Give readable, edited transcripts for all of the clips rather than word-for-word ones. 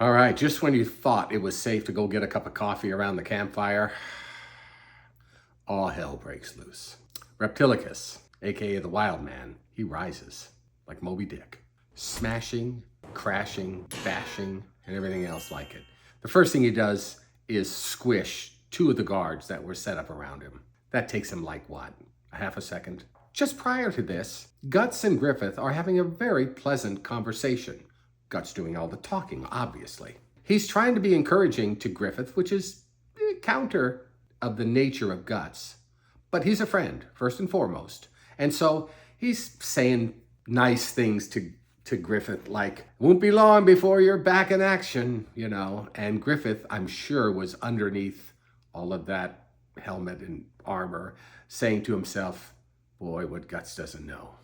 All right, just when you thought it was safe to go get a cup of coffee around the campfire, all hell breaks loose. Reptilicus, aka the Wild Man, he rises like Moby Dick, smashing, crashing, bashing, and everything else like it. The first thing he does is squish two of the guards that were set up around him. That takes him like what, a half a second? Just prior to this, Guts and Griffith are having a very pleasant conversation. Guts doing all the talking, obviously. He's trying to be encouraging to Griffith, which is counter of the nature of Guts. But he's a friend, first and foremost. And so he's saying nice things to Griffith, like, won't be long before you're back in action, you know. And Griffith, I'm sure, was underneath all of that helmet and armor, saying to himself, boy, what Guts doesn't know.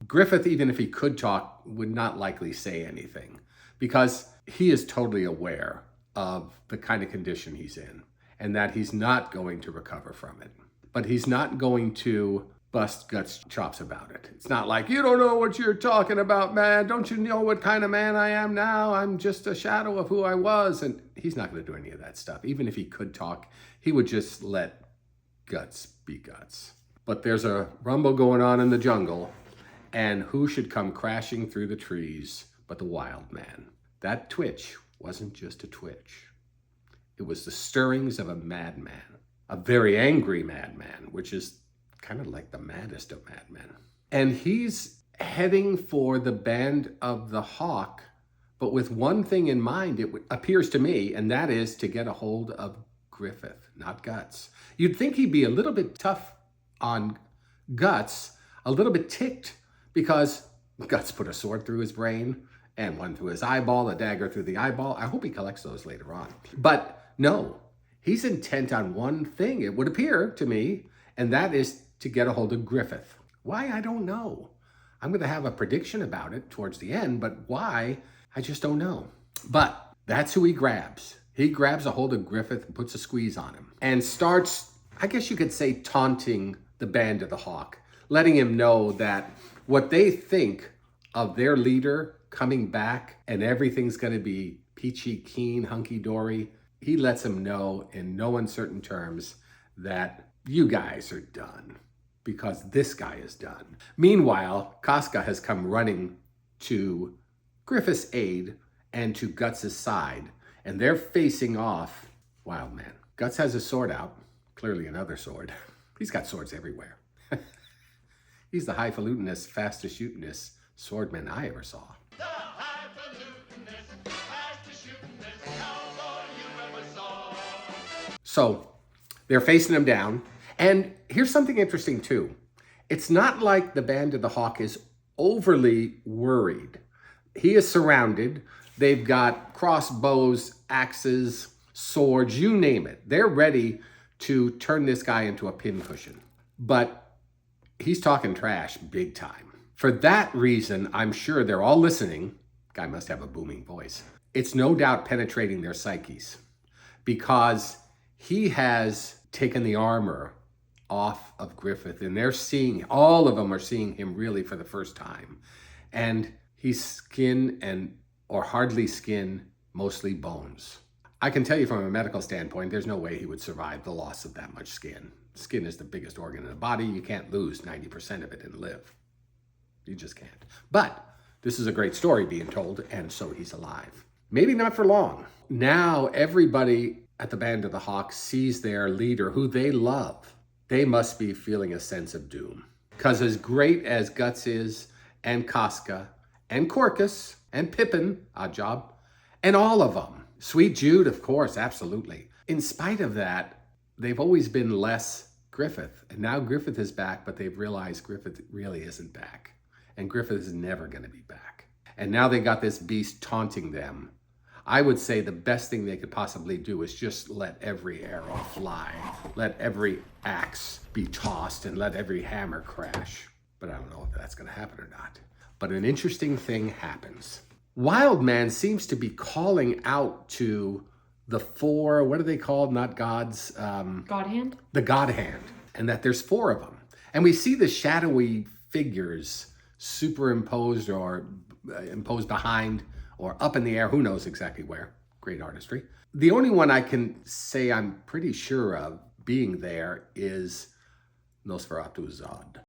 Griffith, even if he could talk, would not likely say anything because he is totally aware of the kind of condition he's in and that he's not going to recover from it. But he's not going to bust Guts' chops about it. It's not like, you don't know what you're talking about, man. Don't you know what kind of man I am now? I'm just a shadow of who I was. And he's not going to do any of that stuff. Even if he could talk, he would just let Guts be Guts. But there's a rumble going on in the jungle. And who should come crashing through the trees but the Wild Man? That twitch wasn't just a twitch. It was the stirrings of a madman, a very angry madman, which is kind of like the maddest of madmen. And he's heading for the Band of the Hawk, but with one thing in mind, it appears to me, and that is to get a hold of Griffith, not Guts. You'd think he'd be a little bit tough on Guts, a little bit ticked, because Guts put a sword through his brain and one through his eyeball, a dagger through the eyeball. I hope he collects those later on. But no, he's intent on one thing, it would appear to me, and that is to get a hold of Griffith. Why, I don't know. I'm going to have a prediction about it towards the end, but why, I just don't know. But that's who he grabs. He grabs a hold of Griffith and puts a squeeze on him and starts, I guess you could say, taunting the Band of the Hawk, letting him know that what they think of their leader coming back and everything's going to be peachy keen, hunky-dory, he lets him know in no uncertain terms that you guys are done because this guy is done. Meanwhile, Casca has come running to Griffith's aid and to Guts' side, and they're facing off Wild Man. Guts has his sword out, clearly another sword. He's got swords everywhere. He's the highfalutinist, fastest shootingest swordman I ever saw. The highfalutinist, fastest shootingest cowboy you ever saw. So they're facing him down. And here's something interesting too. It's not like the Band of the Hawk is overly worried. He is surrounded. They've got crossbows, axes, swords, you name it. They're ready to turn this guy into a pincushion. But he's talking trash big time. For that reason, I'm sure they're all listening. Guy must have a booming voice. It's no doubt penetrating their psyches because he has taken the armor off of Griffith and they're seeing, all of them are seeing him really for the first time. And he's skin or hardly skin, mostly bones. I can tell you from a medical standpoint, there's no way he would survive the loss of that much skin. Skin is the biggest organ in the body. You can't lose 90% of it and live. You just can't. But this is a great story being told, and so he's alive. Maybe not for long. Now everybody at the Band of the Hawk sees their leader, who they love. They must be feeling a sense of doom. Because as great as Guts is, and Casca, and Corcus, and Pippin, odd job, and all of them, Sweet Jude, of course, absolutely. In spite of that, they've always been less Griffith. And now Griffith is back, but they've realized Griffith really isn't back. And Griffith is never going to be back. And now they got this beast taunting them. I would say the best thing they could possibly do is just let every arrow fly. Let every axe be tossed and let every hammer crash. But I don't know if that's going to happen or not. But an interesting thing happens. Wild Man seems to be calling out to the four, what are they called? Not gods. God Hand? The God Hand. And that there's four of them. And we see the shadowy figures superimposed or imposed behind or up in the air, who knows exactly where. Great artistry. The only one I can say I'm pretty sure of being there is Nosferatu's Zod.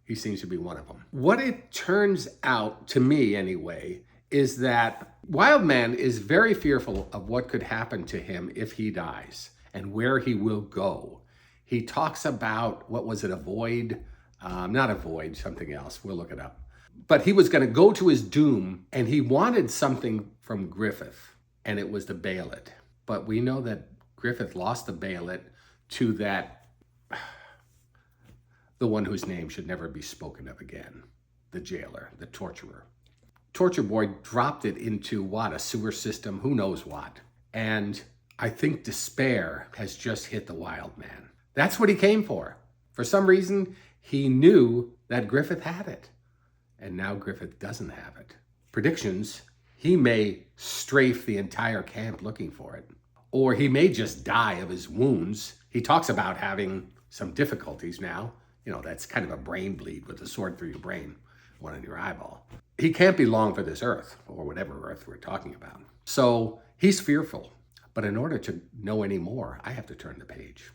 He seems to be one of them. What it turns out, to me anyway, is that Wildman is very fearful of what could happen to him if he dies and where he will go. He talks about, what was it, a void? Not a void, something else. We'll look it up. But he was going to go to his doom, and he wanted something from Griffith, and it was the Behelit. But we know that Griffith lost the Behelit to that, the one whose name should never be spoken of again, the jailer, the torturer. Torture Boy dropped it into what, a sewer system, who knows what. And I think despair has just hit the Wildman. That's what he came for. For some reason, he knew that Griffith had it. And now Griffith doesn't have it. Predictions, he may strafe the entire camp looking for it. Or he may just die of his wounds. He talks about having some difficulties now. You know, that's kind of a brain bleed with a sword through your brain, one in your eyeball. He can't be long for this earth, or whatever earth we're talking about. So he's fearful. But in order to know any more, I have to turn the page.